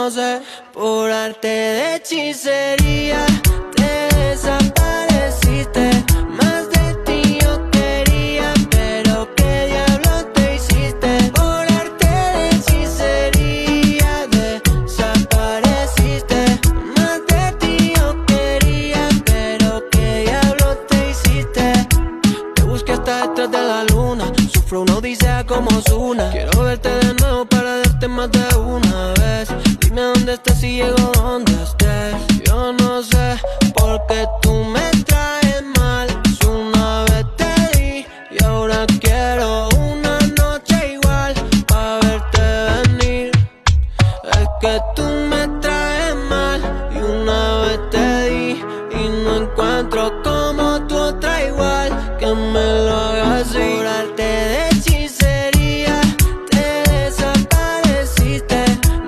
no sé. Por arte de hechicería te desapareciste. Más de ti yo quería, pero qué diablo te hiciste. Por arte de hechicería desapareciste. Más de ti yo quería, pero qué diablo te hiciste. Te busqué hasta detrás de la luna, sufro una odisea como Ozuna. Quiero verte de nuevo para darte más de una vez. Dime dónde estás y llego donde estés. Yo no sé por qué tú me traes mal. Si una vez te di y ahora quiero una noche igual pa' verte venir. Es que tú me traes mal y una vez te di y no encuentro como tú otra igual que me lo haga así. Por arte de hechicería te desapareciste.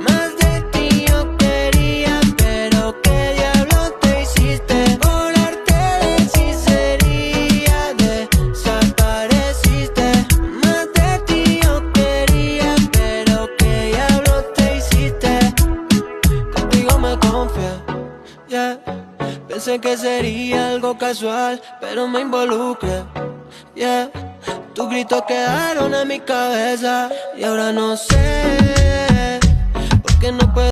Más de ti yo quería, pero qué diablo te hiciste. Por arte de hechicería desapareciste. Más de ti yo quería, pero qué diablo te hiciste. Contigo me confié, yeah. Pensé que sería algo casual, pero me involucré, yeah. Tus gritos quedaron en mi cabeza y ahora no sé por qué no puedo